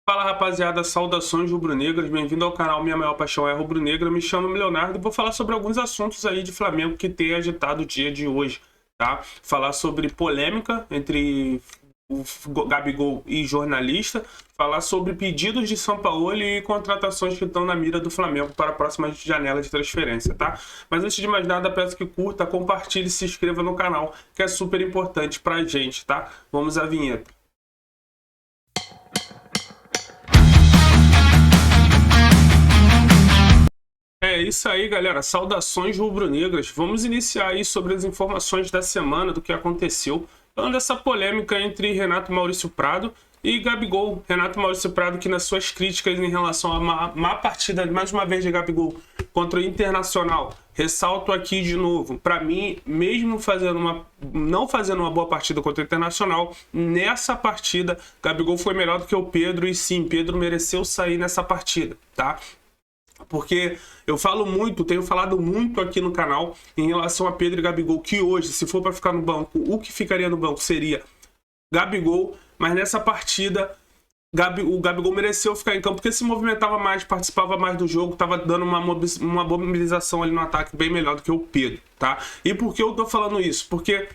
Fala rapaziada, saudações rubro-negras, bem-vindo ao canal Minha Maior Paixão é Rubro-Negra, me chamo Leonardo e vou falar sobre alguns assuntos aí de Flamengo que tem agitado o dia de hoje, tá? Falar sobre polêmica entre o Gabigol e jornalista, falar sobre pedidos de Sampaoli e contratações que estão na mira do Flamengo para a próxima janela de transferência, tá? Mas antes de mais nada, peço que curta, compartilhe e se inscreva no canal, que é super importante pra gente, tá? Vamos à vinheta. É isso aí, galera. Saudações rubro-negras. Vamos iniciar aí sobre as informações da semana, do que aconteceu. Falando dessa polêmica entre Renato Maurício Prado e Gabigol. Renato Maurício Prado, que nas suas críticas em relação à má partida, mais uma vez, de Gabigol contra o Internacional, ressalto aqui de novo, para mim, mesmo não fazendo uma boa partida contra o Internacional, nessa partida, Gabigol foi melhor do que o Pedro e sim, Pedro mereceu sair nessa partida, tá? Porque eu tenho falado muito aqui no canal em relação a Pedro e Gabigol, que hoje, se for para ficar no banco, o que ficaria no banco seria Gabigol, mas nessa partida o Gabigol mereceu ficar em campo porque se movimentava mais, participava mais do jogo, estava dando uma mobilização ali no ataque bem melhor do que o Pedro, tá? E por que eu tô falando isso? Porque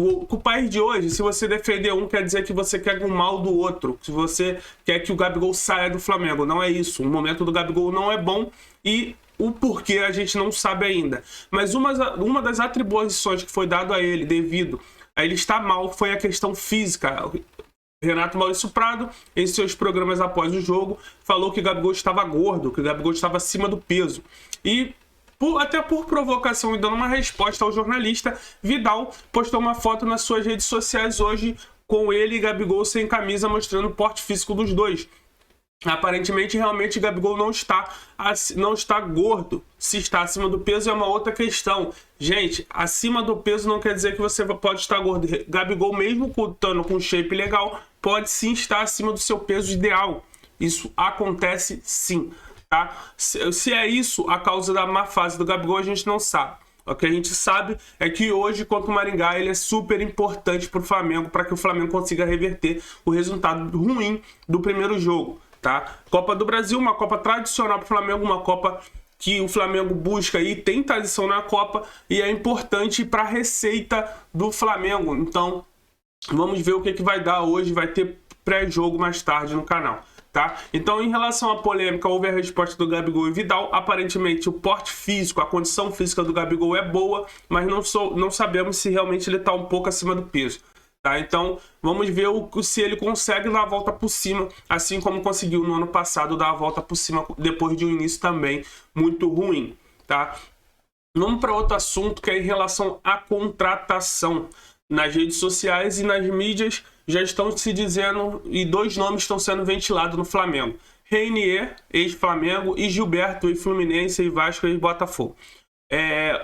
o país de hoje, se você defender um, quer dizer que você quer o mal do outro. Se você quer que o Gabigol saia do Flamengo. Não é isso. O momento do Gabigol não é bom e o porquê a gente não sabe ainda. Mas uma das atribuições que foi dado a ele devido a ele estar mal foi a questão física. Renato Maurício Prado, em seus programas após o jogo, falou que o Gabigol estava gordo, que o Gabigol estava acima do peso. E até por provocação e dando uma resposta ao jornalista, Vidal postou uma foto nas suas redes sociais hoje com ele e Gabigol sem camisa, mostrando o porte físico dos dois. Aparentemente, realmente, Gabigol não está gordo. Se está acima do peso é uma outra questão. Gente, acima do peso não quer dizer que você pode estar gordo. Gabigol, mesmo estando com shape legal, pode sim estar acima do seu peso ideal. Isso acontece sim. Tá? Se é isso a causa da má fase do Gabigol, a gente não sabe. O que a gente sabe é que hoje, contra o Maringá, ele é super importante para o Flamengo, para que o Flamengo consiga reverter o resultado ruim do primeiro jogo. Tá? Copa do Brasil, uma Copa tradicional para o Flamengo, uma Copa que o Flamengo busca e tem tradição na Copa e é importante para a receita do Flamengo. Então, vamos ver o que vai dar hoje. Vai ter pré-jogo mais tarde no canal. Tá? Então, em relação à polêmica, houve a resposta do Gabigol e Vidal. Aparentemente, o porte físico, a condição física do Gabigol é boa, mas não sabemos se realmente ele está um pouco acima do peso. Tá? Então, vamos ver se ele consegue dar a volta por cima, assim como conseguiu no ano passado dar a volta por cima depois de um início também muito ruim. Tá? Vamos para outro assunto, que é em relação à contratação. Nas redes sociais e nas mídias já estão se dizendo, e dois nomes estão sendo ventilados no Flamengo: Reinier, ex-Flamengo, e Gilberto, ex-Fluminense, e Vasco, e Botafogo.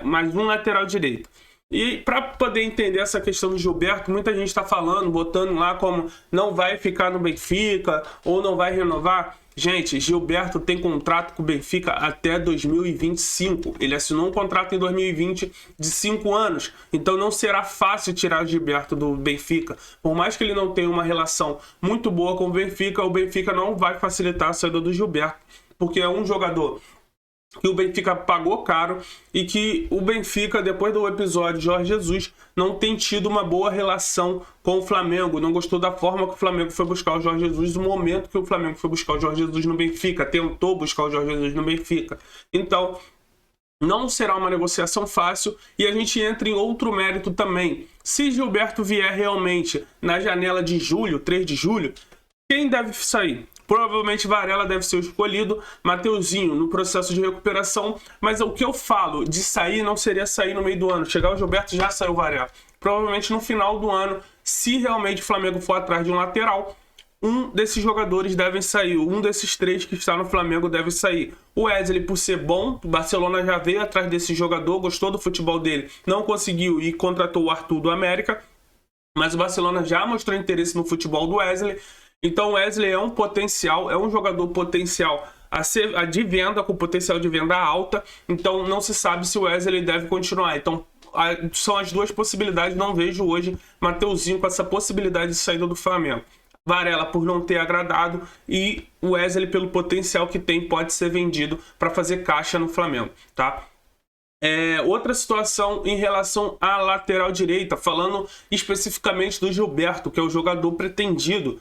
Mais um lateral direito. E para poder entender essa questão do Gilberto, muita gente está falando, botando lá como não vai ficar no Benfica ou não vai renovar. Gente, Gilberto tem contrato com o Benfica até 2025. Ele assinou um contrato em 2020 de 5 anos. Então não será fácil tirar o Gilberto do Benfica. Por mais que ele não tenha uma relação muito boa com o Benfica não vai facilitar a saída do Gilberto. Porque é um jogador que o Benfica pagou caro e que o Benfica, depois do episódio Jorge Jesus, não tem tido uma boa relação com o Flamengo. Não gostou da forma que o Flamengo foi buscar o Jorge Jesus, do momento que o Flamengo foi buscar o Jorge Jesus no Benfica, tentou buscar o Jorge Jesus no Benfica. Então, não será uma negociação fácil e a gente entra em outro mérito também. Se Gilberto vier realmente na janela de julho, 3 de julho, quem deve sair? Provavelmente Varela deve ser escolhido, Mateuzinho no processo de recuperação, mas o que eu falo de sair não seria sair no meio do ano. Chegar o Gilberto, já saiu o Varela. Provavelmente no final do ano, se realmente o Flamengo for atrás de um lateral, um desses jogadores deve sair, um desses 3 que está no Flamengo deve sair. O Wesley, por ser bom, o Barcelona já veio atrás desse jogador, gostou do futebol dele, não conseguiu e contratou o Arthur do América, mas o Barcelona já mostrou interesse no futebol do Wesley. Então o Wesley é um potencial, é um jogador potencial de venda, com potencial de venda alta. Então não se sabe se o Wesley deve continuar. Então são as duas possibilidades. Não vejo hoje Mateuzinho com essa possibilidade de saída do Flamengo. Varela por não ter agradado e o Wesley pelo potencial que tem, pode ser vendido para fazer caixa no Flamengo, tá? Outra situação em relação à lateral direita, falando especificamente do Gilberto, que é o jogador pretendido.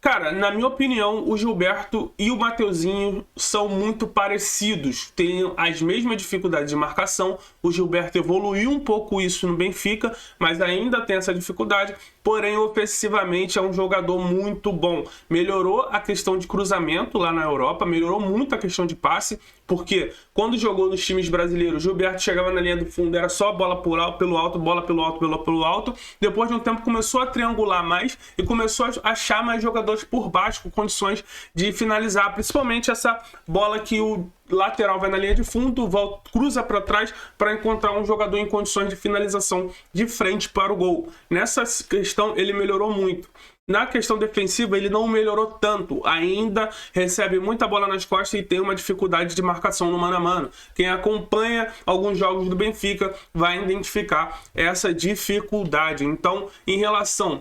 Cara, na minha opinião, o Gilberto e o Mateuzinho são muito parecidos, têm as mesmas dificuldades de marcação. O Gilberto evoluiu um pouco isso no Benfica, mas ainda tem essa dificuldade, porém ofensivamente é um jogador muito bom. Melhorou a questão de cruzamento lá na Europa, melhorou muito a questão de passe, porque quando jogou nos times brasileiros, o Gilberto chegava na linha do fundo, era só bola pelo alto, bola pelo alto, bola pelo alto. Depois de um tempo começou a triangular mais e começou a achar mais jogadores por baixo com condições de finalizar, principalmente essa bola que o lateral vai na linha de fundo, volta, cruza para trás para encontrar um jogador em condições de finalização de frente para o gol. Nessa questão ele melhorou muito. Na questão defensiva, ele não melhorou tanto. Ainda recebe muita bola nas costas e tem uma dificuldade de marcação no mano a mano. Quem acompanha alguns jogos do Benfica vai identificar essa dificuldade. Então, em relação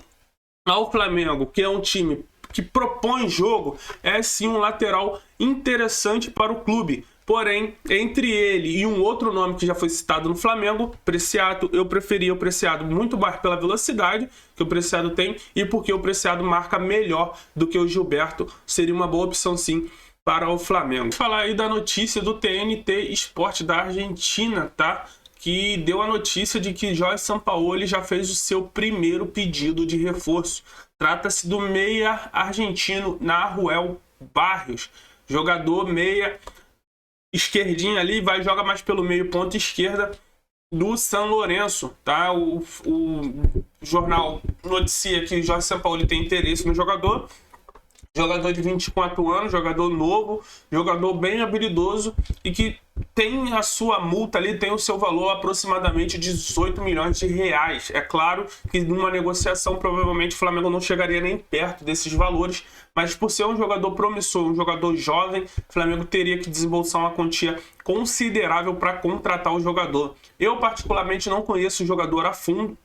ao Flamengo, que é um time que propõe jogo, é sim um lateral interessante para o clube. Porém, entre ele e um outro nome que já foi citado no Flamengo, Preciado, eu preferia o Preciado muito mais pela velocidade que o Preciado tem e porque o Preciado marca melhor do que o Gilberto. Seria uma boa opção sim para o Flamengo. Vou falar aí da notícia do TNT Sport da Argentina, tá? Que deu a notícia de que Jorge Sampaoli já fez o seu primeiro pedido de reforço. Trata-se do meia argentino Nahuel Barrios, jogador meia esquerdinha ali, joga mais pelo meio, ponta esquerda do São Lourenço, tá? O jornal noticia que Jorge Sampaoli tem interesse no jogador. Jogador de 24 anos, jogador novo, jogador bem habilidoso e que tem a sua multa ali, tem o seu valor aproximadamente de 18 milhões de reais. É claro que numa negociação provavelmente o Flamengo não chegaria nem perto desses valores, mas por ser um jogador promissor, um jogador jovem, o Flamengo teria que desembolsar uma quantia considerável para contratar o jogador. Eu particularmente não conheço o jogador a fundo,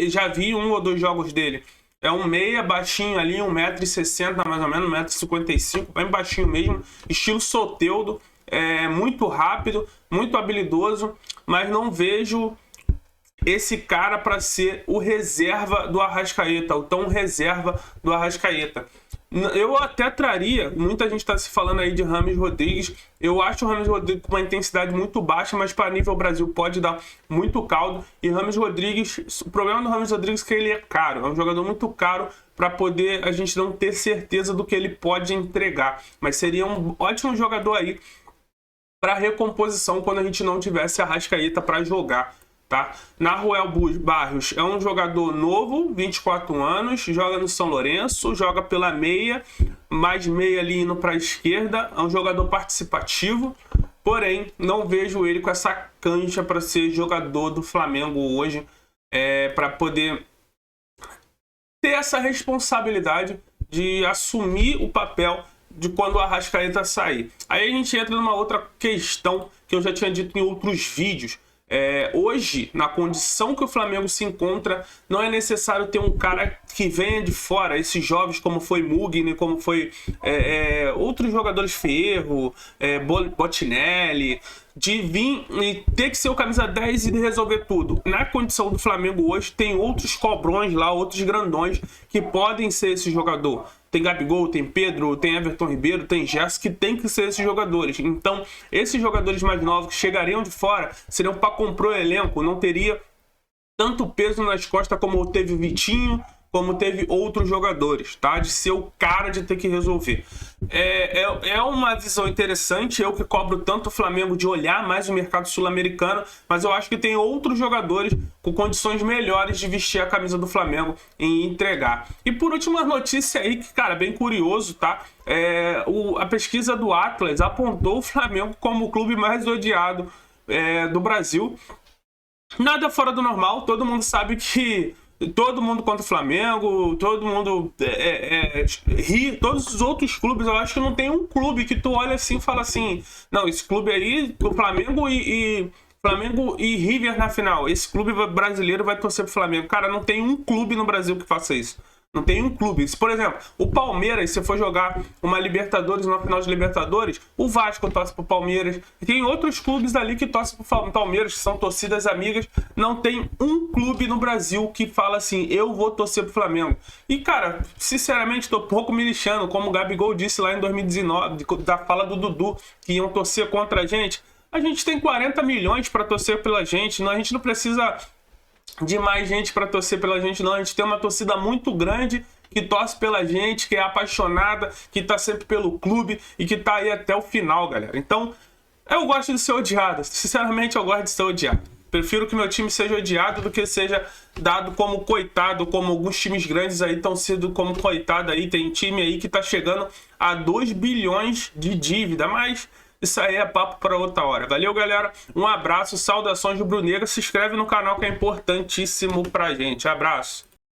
já vi 1 ou 2 jogos dele. É um meia baixinho ali, 1,60 m mais ou menos, 1,55 m, bem baixinho mesmo, estilo Soteldo, muito rápido, muito habilidoso, mas não vejo esse cara para ser o reserva do Arrascaeta, o tão reserva do Arrascaeta. Eu até traria, muita gente está se falando aí de Rames Rodrigues, eu acho o Rames Rodrigues com uma intensidade muito baixa, mas para nível Brasil pode dar muito caldo, e Rames Rodrigues, o problema do Rames Rodrigues é que ele é caro, é um jogador muito caro para poder a gente não ter certeza do que ele pode entregar, mas seria um ótimo jogador aí para recomposição quando a gente não tivesse Arrascaeta para jogar. Tá? Nahuel Barrios é um jogador novo, 24 anos, joga no São Lourenço, joga pela meia, mais meia ali indo para a esquerda, é um jogador participativo, porém não vejo ele com essa cancha para ser jogador do Flamengo hoje, para poder ter essa responsabilidade de assumir o papel de quando o Arrascaeta sair. Aí a gente entra numa outra questão que eu já tinha dito em outros vídeos. Hoje, na condição que o Flamengo se encontra, não é necessário ter um cara que venha de fora, esses jovens como foi Mugni, como foi outros jogadores, Ferro, Botinelli, de vir e ter que ser o camisa 10 e resolver tudo. Na condição do Flamengo hoje, tem outros cobrões lá, outros grandões que podem ser esse jogador. Tem Gabigol, tem Pedro, tem Everton Ribeiro, tem Gerson, que tem que ser esses jogadores. Então, esses jogadores mais novos que chegariam de fora seriam para comprar o elenco, não teria tanto peso nas costas como teve o Vitinho, como teve outros jogadores, tá? De ser o cara de ter que resolver. É uma visão interessante, eu que cobro tanto o Flamengo de olhar mais o mercado sul-americano, mas eu acho que tem outros jogadores com condições melhores de vestir a camisa do Flamengo e entregar. E por último, uma notícia aí que, cara, bem curioso, tá? A pesquisa do Atlas apontou o Flamengo como o clube mais odiado do Brasil. Nada fora do normal, todo mundo sabe que todo mundo contra o Flamengo, todo mundo ri, todos os outros clubes, eu acho que não tem um clube que tu olha assim e fala assim, não, esse clube aí, o Flamengo e River na final, esse clube brasileiro vai torcer pro Flamengo. Cara, não tem um clube no Brasil que faça isso. Não tem um clube. Se, por exemplo, o Palmeiras, se for jogar uma Libertadores, uma final de Libertadores, o Vasco torce pro Palmeiras. E tem outros clubes ali que torcem pro Palmeiras, que são torcidas amigas. Não tem um clube no Brasil que fala assim, eu vou torcer pro Flamengo. E, cara, sinceramente, tô pouco me lixando, como o Gabigol disse lá em 2019, da fala do Dudu, que iam torcer contra a gente. A gente tem 40 milhões para torcer pela gente, a gente não precisa de mais gente para torcer pela gente, não. A gente tem uma torcida muito grande que torce pela gente, que é apaixonada, que tá sempre pelo clube e que tá aí até o final, galera. Então, eu gosto de ser odiado. Sinceramente, eu gosto de ser odiado. Prefiro que meu time seja odiado do que seja dado como coitado, como alguns times grandes aí estão sendo como coitado aí. Tem time aí que tá chegando a 2 bilhões de dívida, mas isso aí é papo para outra hora. Valeu, galera. Um abraço, saudações rubro-negras. Se inscreve no canal que é importantíssimo pra gente. Abraço.